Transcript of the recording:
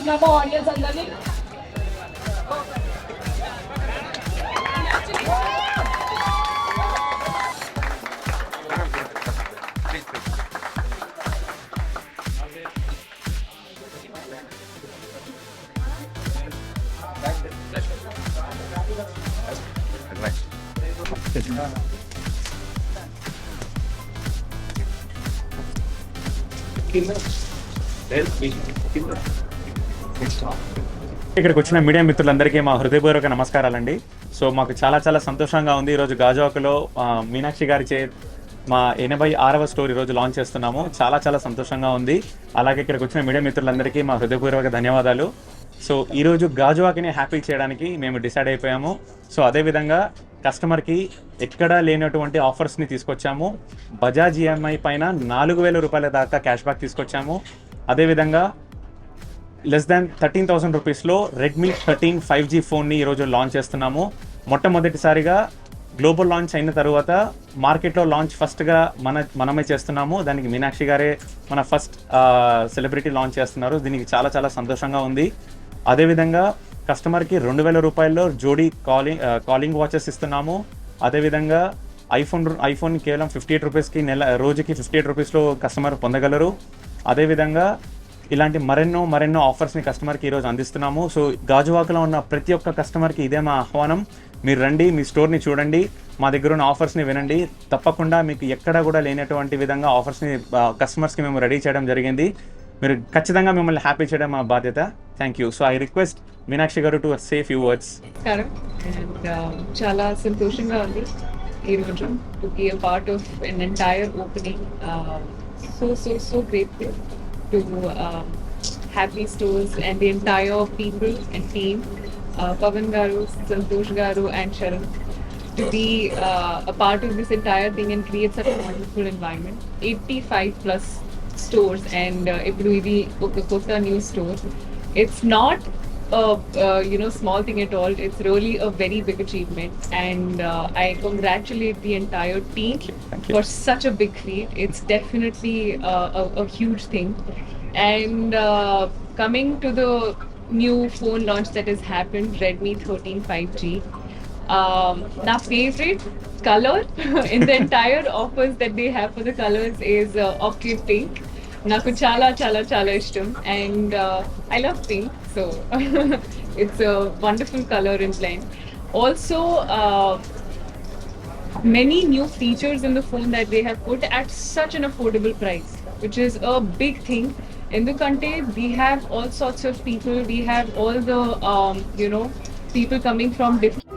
చేస్తున్నాము ఆడియన్స్ అందరినీ. ఇక్కడికి వచ్చిన మీడియా మిత్రులందరికీ మా హృదయపూర్వక నమస్కారాలండి. సో మాకు చాలా చాలా సంతోషంగా ఉంది. ఈరోజు గాజువాకలో మీనాక్షి గారి మా 86వ స్టోర్ ఈరోజు లాంచ్ చేస్తున్నాము. చాలా చాలా సంతోషంగా ఉంది. అలాగే ఇక్కడికి వచ్చిన మీడియా మిత్రులందరికీ మా హృదయపూర్వక ధన్యవాదాలు. సో ఈరోజు గాజువాకని హ్యాపీ చేయడానికి మేము డిసైడ్ అయిపోయాము. సో అదేవిధంగా కస్టమర్కి ఎక్కడా లేనటువంటి ఆఫర్స్ని తీసుకొచ్చాము. బజాజ్ ఈఎంఐ పైన 4,000 రూపాయల దాకా క్యాష్ బ్యాక్ తీసుకొచ్చాము. అదేవిధంగా లెస్ దాన్ 13,000 రూపీస్లో రెడ్మీ 13 5G ఫోన్ని ఈరోజు లాంచ్ చేస్తున్నాము. మొట్టమొదటిసారిగా గ్లోబల్ లాంచ్ అయిన తర్వాత మార్కెట్లో లాంచ్ ఫస్ట్గా మనమే చేస్తున్నాము. దానికి మీనాక్షి గారే మన ఫస్ట్ సెలబ్రిటీ లాంచ్ చేస్తున్నారు. దీనికి చాలా చాలా సంతోషంగా ఉంది. అదేవిధంగా కస్టమర్కి 2,000 రూపాయల్లో జోడీ కాలింగ్ వాచెస్ ఇస్తున్నాము. అదేవిధంగా ఐఫోన్ కేవలం 58 రూపీస్కి రోజుకి 58 రూపీస్లో కస్టమర్ పొందగలరు. అదేవిధంగా ఇలాంటి మరెన్నో ఆఫర్స్ని కస్టమర్కి ఈరోజు అందిస్తున్నాము. సో గాజువాకలో ఉన్న ప్రతి ఒక్క కస్టమర్కి ఇదే మా ఆహ్వానం. మీరు రండి, మీ స్టోర్ని చూడండి, మా దగ్గర ఉన్న ఆఫర్స్ని వినండి. తప్పకుండా మీకు ఎక్కడా కూడా లేనటువంటి విధంగా ఆఫర్స్ని కస్టమర్స్కి మేము రెడీ చేయడం జరిగింది. మీరు ఖచ్చితంగా మిమ్మల్ని హ్యాపీ చేయడం మా బాధ్యత. Thank you. So I request Meenakshi గారు టు సే ఫ్యూ వర్డ్స్. చాలా సంతోషంగా ఉంది ఈరోజు to be a part of an entire opening. So grateful to have these stores and the entire people and team, Pavan Garu, Santosh Garu and Sharan, to be a part of this entire thing and create such a wonderful environment. 85 plus stores and ఇప్పుడు ఇది ఒక కొత్త new store. It's not a small thing at all. It's really a very big achievement, and I congratulate the entire team for such a big feat. It's definitely a huge thing. And coming to the new phone launch that has happened, Redmi 13 5G. My favorite color in the entire offers that they have for the colors is Octave Pink. నాకు చాలా చాలా చాలా ఇష్టం, and I love pink, so it's a wonderful color in blend. Also many new features in the phone that they have put at such an affordable price, which is a big thing. Endukante we have all sorts of people, we have all the people coming from different